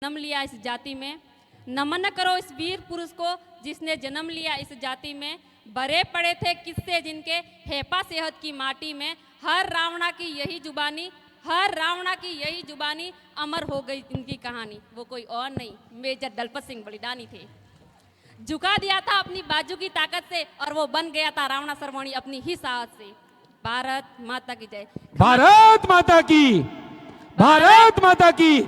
जन्म लिया इस जाति में। नमन करो इस वीर पुरुष को जिसने जन्म लिया इस जाति में। बड़े पड़े थे किस्से जिनके हेपा सेहत की माटी में। हर रावणा की यही जुबानी, हर रावणा की यही जुबानी, अमर हो गई इनकी कहानी। वो कोई और नहीं, मेजर दलपत सिंह बलिदानी थे। झुका दिया था अपनी बाजू की ताकत से और वो बन गया था रावणा सरवणी अपनी ही साहस से। भारत माता की जय। भारत माता की, भारत माता की।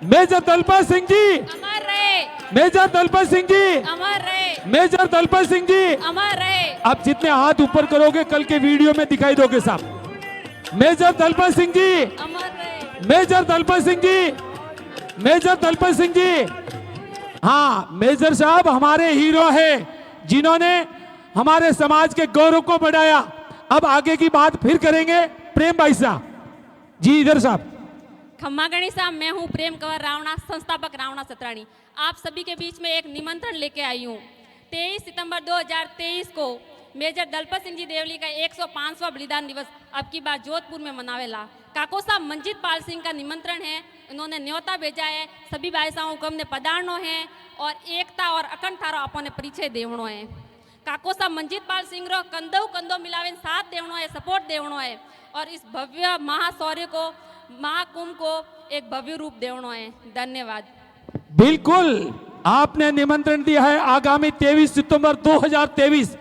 मेजर दलपत सिंह जी अमर रहे, मेजर दलपत सिंह जी अमर रहे, मेजर दलपत सिंह जी। अमर रहे। अब जितने हाथ ऊपर करोगे कल के वीडियो में दिखाई दोगे साहब। मेजर दलपत सिंह जी, अमर रहे। Major Dalpat Singh ji, major Dalpat Singh ji. हाँ, मेजर साहब हमारे हीरो हैं जिन्होंने हमारे समाज के गौरव को बढ़ाया। अब आगे की बात फिर करेंगे प्रेम भाई साहब जी। इधर साहब। खम्मा गणी साहब, मैं हूँ प्रेम कंवर रावणा, संस्थापक रावणा सतराणी। आप सभी के बीच में एक निमंत्रण लेके आई हूँ। 23 सितंबर 2023 को मेजर दलपत सिंह जी देवली का 105वां बलिदान दिवस अब की बार जोधपुर में मनावेला। काको साहब मंजीत पाल सिंह का निमंत्रण है, उन्होंने न्योता भेजा है। सभी भाई साहब को हमने पधारनो है और एकता और अखंड थारो अपने परिचय देवनो है। काको साहब मंजीत पाल सिंह रो कंधो कंधो मिलावे साथ देवनो है, सपोर्ट देवनो है और इस भव्य महाशौर्य को, महाकुंभ को एक भव्य रूप देवनो है। धन्यवाद। बिल्कुल, आपने निमंत्रण दिया है आगामी 23 सितंबर 2023।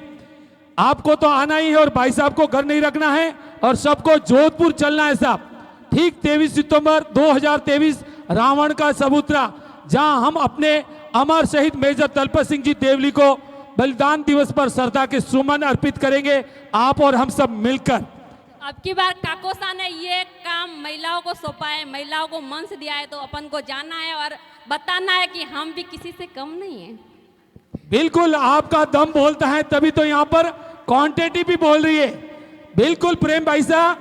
आपको तो आना ही है और भाई साहब को घर नहीं रखना है और सबको जोधपुर चलना है साहब। ठीक 23 सितंबर 2023 रावण का सबूतरा, जहां हम अपने अमर शहीद मेजर दलपत सिंह जी देवली को बलिदान दिवस पर श्रद्धा के सुमन अर्पित करेंगे, आप और हम सब मिलकर। अब की बार काकोसा ने ये काम महिलाओं को सौंपा है, महिलाओं को मंच दिया है, तो अपन को जानना है और बताना है कि हम भी किसी से कम नहीं है। बिल्कुल, आपका दम बोलता है तभी तो यहाँ पर क्वांटिटी भी बोल रही है। बिल्कुल प्रेम भाई साहब,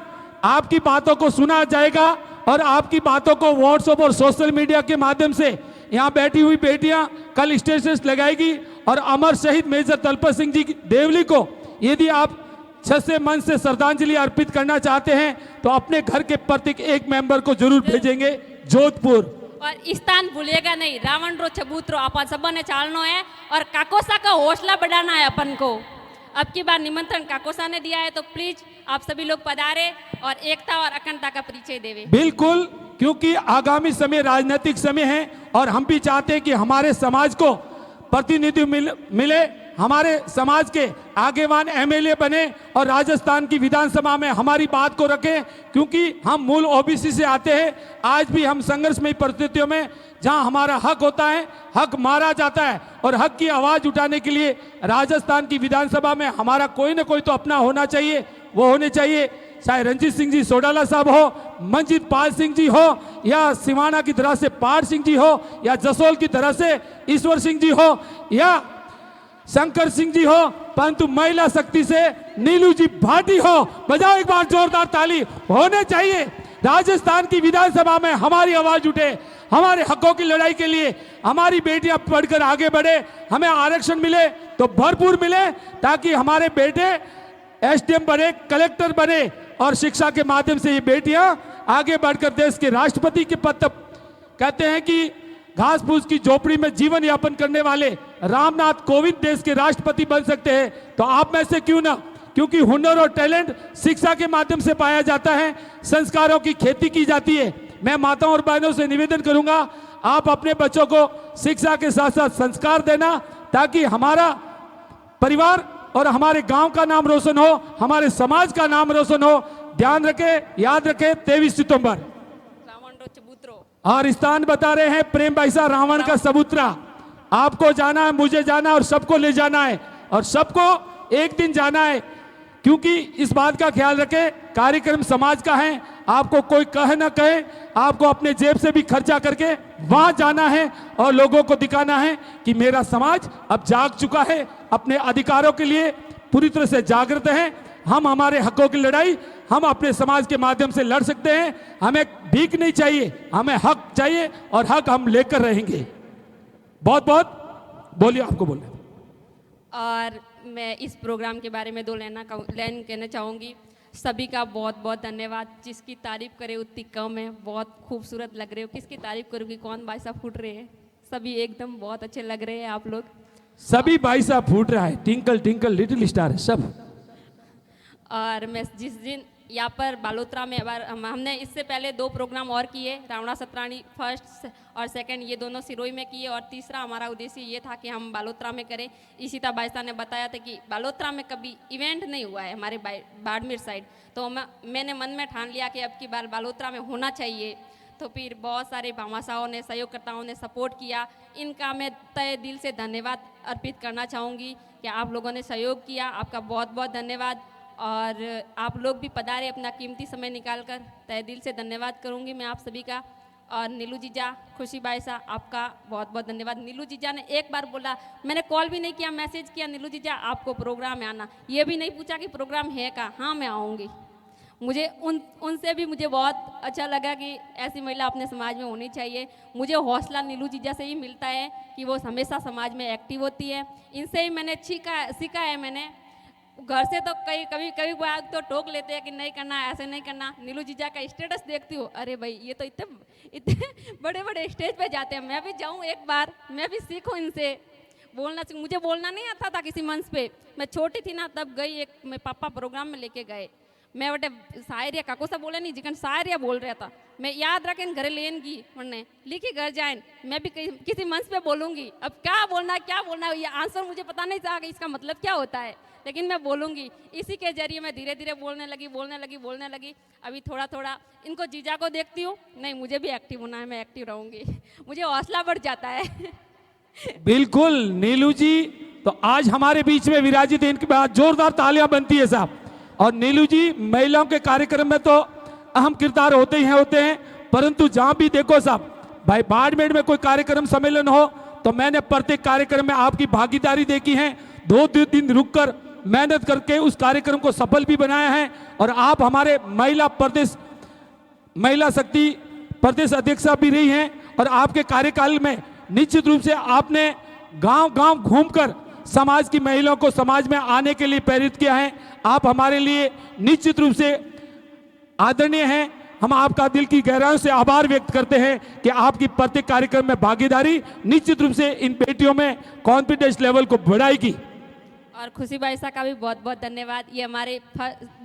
आपकी बातों को सुना जाएगा और आपकी बातों को व्हाट्सएप और सोशल मीडिया के माध्यम से यहाँ बैठी हुई बेटियां कल स्टेटस लगाएगी और अमर शहीद मेजर दलपत सिंह जी देवली को यदि आप से मन से श्रद्धांजलि अर्पित करना चाहते हैं तो अपने घर के प्रत्येक एक मेंबर को जरूर भेजेंगे जोधपुर। और स्थान भूलेगा नहीं, रावण रो चबूतरो अपन सब ने चालनो है और काकोसा का हौसला बढ़ाना है अपन को। अब की बार निमंत्रण काकोसा ने दिया है तो प्लीज आप सभी लोग पधारे और एकता और अखंडता का परिचय देवे। बिल्कुल, क्योंकि आगामी समय राजनीतिक समय है और हम भी चाहते हैं कि हमारे समाज को प्रतिनिधि मिले, हमारे समाज के आगेवान एमएलए बने और राजस्थान की विधानसभा में हमारी बात को रखें, क्योंकि हम मूल ओबीसी से आते हैं। आज भी हम संघर्षमयी परिस्थितियों में जहां हमारा हक होता है, हक मारा जाता है और हक की आवाज उठाने के लिए राजस्थान की विधानसभा में हमारा कोई ना कोई तो अपना होना चाहिए। वो होने चाहिए, चाहे रंजीत सिंह जी सोडाला साहब हो, मंजीत पाल सिंह जी हो, या सिवाना की तरह से पार सिंह जी हो, या जसोल की तरह से ईश्वर सिंह जी हो, या शंकर सिंह जी हो, परंतु महिला शक्ति से नीलू जी भाटी हो। बजाओ एक बार जोरदार ताली। होने चाहिए राजस्थान की विधानसभा में हमारी आवाज उठे, हमारे हकों की लड़ाई के लिए हमारी बेटियां पढ़कर आगे बढ़े, हमें आरक्षण मिले तो भरपूर मिले, ताकि हमारे बेटे एसडीएम बने, कलेक्टर बने और शिक्षा के माध्यम से ये बेटियां आगे बढ़कर देश के राष्ट्रपति के पद तक। कहते हैं कि घास फूस की झोपड़ी में जीवन यापन करने वाले रामनाथ कोविंद देश के राष्ट्रपति बन सकते हैं, तो आप में से क्यों ना, क्योंकि हुनर और टैलेंट शिक्षा के माध्यम से पाया जाता है, संस्कारों की खेती की जाती है। मैं माताओं और बहनों से निवेदन करूंगा, आप अपने बच्चों को शिक्षा के साथ साथ संस्कार देना, ताकि हमारा परिवार और हमारे गांव का नाम रोशन हो, हमारे समाज का नाम रोशन हो। ध्यान रखें, याद रखें 23 सितंबर। और स्थान बता रहे हैं प्रेम भाई साहब, रावण का सबूतरा। आपको जाना है, मुझे जाना है और सबको ले जाना है और सबको एक दिन जाना है, क्योंकि इस बात का ख्याल रखें कार्यक्रम समाज का है। आपको कोई कहे ना कहे, आपको अपने जेब से भी खर्चा करके वहां जाना है और लोगों को दिखाना है कि मेरा समाज अब जाग चुका है, अपने अधिकारों के लिए पूरी तरह से जागृत है। हम हमारे हकों की लड़ाई हम अपने समाज के माध्यम से लड़ सकते हैं। हमें भीख नहीं चाहिए, हमें हक चाहिए और हक हम लेकर रहेंगे। बहुत बहुत बोलिए, आपको बोलना। और मैं इस प्रोग्राम के बारे में 2 लाइन कहना चाहूँगी। सभी का बहुत बहुत धन्यवाद। जिसकी तारीफ करे उतनी कम है। बहुत खूबसूरत लग रहे हो। किसकी तारीफ करूँगी, कौन भाई साहब फूट रहे हैं। सभी एकदम बहुत अच्छे लग रहे हैं आप लोग। सभी भाई साहब फूट रहा है, ट्विंकल ट्विंकल लिटिल स्टार है सब। और मैं जिस दिन यहाँ पर बालोतरा में हमने इससे पहले 2 प्रोग्राम और किए, रावणा सत्रानी फर्स्ट और सेकंड, ये दोनों सिरोही में किए, और तीसरा हमारा उद्देश्य ये था कि हम बालोतरा में करें। इशिता बाईसा ने बताया था कि बालोतरा में कभी इवेंट नहीं हुआ है हमारे बाड़मेर साइड, तो मैंने मन में ठान लिया कि अब की बार बालोतरा में होना चाहिए। तो फिर बहुत सारे भामाशाहों ने, सहयोगकर्ताओं ने सपोर्ट किया। इनका मैं तहे दिल से धन्यवाद अर्पित करना चाहूँगी कि आप लोगों ने सहयोग किया, आपका बहुत बहुत धन्यवाद। और आप लोग भी पधारे अपना कीमती समय निकालकर, तहे दिल से धन्यवाद करूँगी मैं आप सभी का। और नीलू जीजा, खुशी बाईसा, आपका बहुत बहुत धन्यवाद। नीलू जीजा ने एक बार बोला, मैंने कॉल भी नहीं किया, मैसेज किया, नीलू जीजा आपको प्रोग्राम में आना, ये भी नहीं पूछा कि प्रोग्राम है का, हाँ मैं आऊँगी। मुझे उनसे भी मुझे बहुत अच्छा लगा कि ऐसी महिला अपने समाज में होनी चाहिए। मुझे हौसला नीलू जीजा से ही मिलता है कि वो हमेशा समाज में एक्टिव होती है। इनसे ही मैंने सीखा है। मैंने घर से तो कभी तो टोक लेते हैं कि नहीं करना, ऐसे नहीं करना। नीलू जीजा का स्टेटस देखती हूँ, अरे भाई ये तो इतने बड़े बड़े स्टेज पे जाते हैं, मैं भी जाऊँ एक बार, मैं भी सीखूँ इनसे बोलना। मुझे बोलना नहीं आता था किसी मंच पे। मैं छोटी थी ना तब गई, एक मैं पापा प्रोग्राम में लेके गए, मैं बटे शायरिया काको सा बोले नहीं, जिकन शायरिया बोल रहा था, मैं याद रखें घरे लेन की उन्होंने लिखी घर जाए, मैं भी किसी मंच पे बोलूँगी। अब क्या बोलना ये आंसर मुझे पता नहीं था कि इसका मतलब क्या होता है, लेकिन मैं बोलूँगी। इसी के जरिए मैं धीरे धीरे बोलने लगी। अभी थोड़ा इनको जीजा को देखती हूँ, नहीं मुझे भी एक्टिव होना है, मैं एक्टिव रहूँगी। मुझे हौसला बढ़ जाता है। बिल्कुल नीलू जी तो आज हमारे बीच में विराजित है, इनके बाद जोरदार तालियां बनती है साहब। और नीलू जी महिलाओं के कार्यक्रम में तो अहम किरदार होते हैं, परंतु जहां भी देखो साहब, भाई बाड़मेर में कोई कार्यक्रम सम्मेलन हो तो मैंने प्रत्येक कार्यक्रम में आपकी भागीदारी देखी है। 2 दिन रुककर मेहनत करके उस कार्यक्रम को सफल भी बनाया है। और आप हमारे महिला शक्ति प्रदेश अध्यक्षा भी रही हैं, और आपके कार्यकाल में निश्चित रूप से आपने गांव घूमकर समाज की महिलाओं को समाज में आने के लिए प्रेरित किया है। आप हमारे लिए निश्चित रूप से आदरणीय हैं। हम आपका दिल की गहराइयों से आभार व्यक्त करते हैं कि आपकी प्रत्येक कार्यक्रम में भागीदारी निश्चित रूप से इन बेटियों में कॉन्फिडेंस लेवल को बढ़ाएगी। और खुशी बाईसा का भी बहुत बहुत धन्यवाद। ये हमारे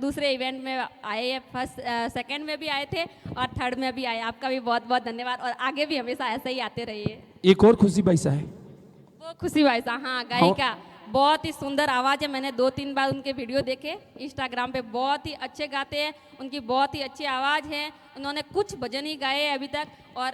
दूसरे इवेंट में आए हैं, फर्स्ट सेकंड में भी आए थे और थर्ड में भी आए। आपका भी बहुत बहुत धन्यवाद, और आगे भी हमेशा ऐसे ही आते रहिए। एक और खुशी बाईसा है, वो खुशी बाईसा, हाँ गायिका, बहुत ही सुंदर आवाज़ है। मैंने 2-3 बार उनके वीडियो देखे इंस्टाग्राम पे, बहुत ही अच्छे गाते हैं, उनकी बहुत ही अच्छी आवाज़ है। उन्होंने कुछ भजन ही गाए अभी तक, और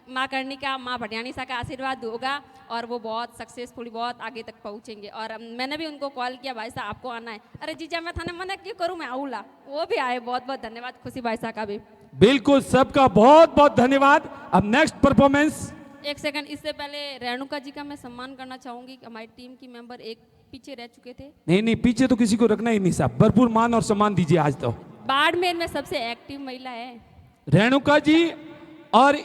माँ कर्णिका, माँ भटियाणी सा का आशीर्वाद होगा और वो बहुत सक्सेसफुली बहुत आगे तक पहुँचेंगे। और मैंने भी उनको कॉल किया, भाई साहब आपको आना है, अरे जीजा मैं थाने मना क्यों करूँ, मैं आऊला, वो भी आए। बहुत बहुत धन्यवाद खुशी भाई साहब का भी। बिल्कुल सबका बहुत बहुत धन्यवाद। अब नेक्स्ट परफॉर्मेंस, एक सेकंड, इससे पहले रेणुका जी का मैं सम्मान करना चाहूंगी। हमारी टीम की मेंबर एक पीछे रह चुके थे। नहीं पीछे तो किसी को रखना ही नहीं साहब, भरपूर मान और सम्मान दीजिए। आज तो बाड़मेर में सबसे एक्टिव महिला है रेणुका जी। और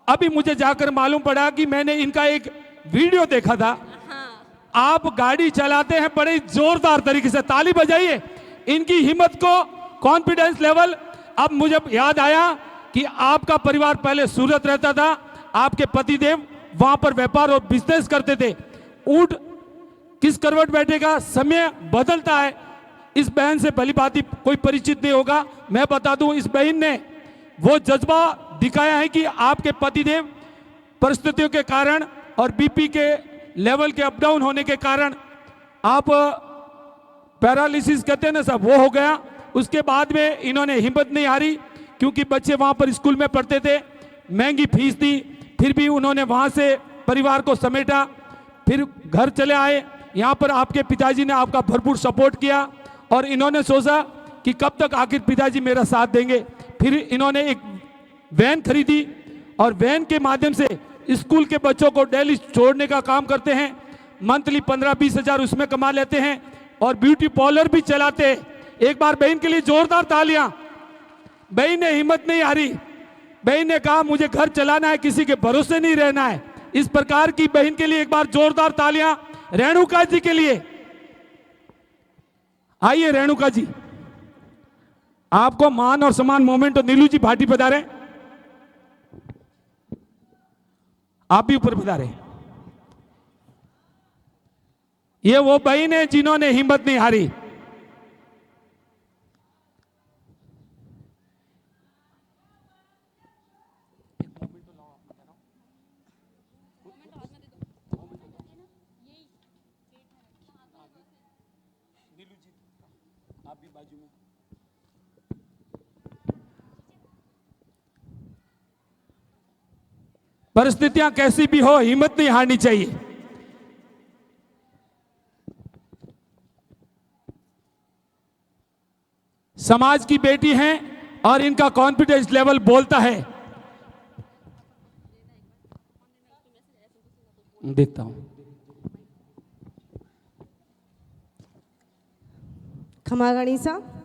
अभी मुझे जाकर मालूम पड़ा कि मैंने इनका एक वीडियो देखा था। हाँ। आप गाड़ी चलाते हैं बड़े जोरदार तरीके से, ताली बजाइए इनकी हिम्मत को, कॉन्फिडेंस लेवल। अब मुझे याद आया कि आपका परिवार पहले सूरत रहता था, आपके पतिदेव वहां पर व्यापार और बिजनेस करते थे। ऊंट किस करवट बैठेगा, समय बदलता है। इस बहन से भली भांति कोई परिचित नहीं होगा, मैं बता दूं, इस बहन ने वो जज्बा दिखाया है कि आपके पतिदेव परिस्थितियों के कारण और बीपी के लेवल के अप डाउन होने के कारण आप पैरालिसिस कहते हैं ना साहब, वो हो गया। उसके बाद में इन्होंने हिम्मत नहीं हारी, क्योंकि बच्चे वहां पर स्कूल में पढ़ते थे, महंगी फीस थी, फिर भी उन्होंने वहां से परिवार को समेटा, फिर घर चले आए। यहाँ पर आपके पिताजी ने आपका भरपूर सपोर्ट किया, और इन्होंने सोचा कि कब तक आखिर पिताजी मेरा साथ देंगे। फिर इन्होंने एक वैन खरीदी, और वैन के माध्यम से स्कूल के बच्चों को डेली छोड़ने का काम करते हैं। मंथली 15-20 हज़ार उसमें कमा लेते हैं, और ब्यूटी पार्लर भी चलाते हैं। एक बार बहन के लिए जोरदार तालियां। बहन ने हिम्मत नहीं हारी, बहन ने कहा मुझे घर चलाना है, किसी के भरोसे नहीं रहना है। इस प्रकार की बहन के लिए एक बार जोरदार तालियां रेणुका जी के लिए। आइए रेणुका जी। आपको मान और सम्मान मोमेंट तो नीलू जी भाटी पधारे, आप भी ऊपर पधारे। ये वो बहन है जिन्होंने हिम्मत नहीं हारी। परिस्थितियां कैसी भी हो, हिम्मत नहीं हारनी चाहिए। समाज की बेटी हैं और इनका कॉन्फिडेंस लेवल बोलता है। देखता हूं। खमा गणिसा।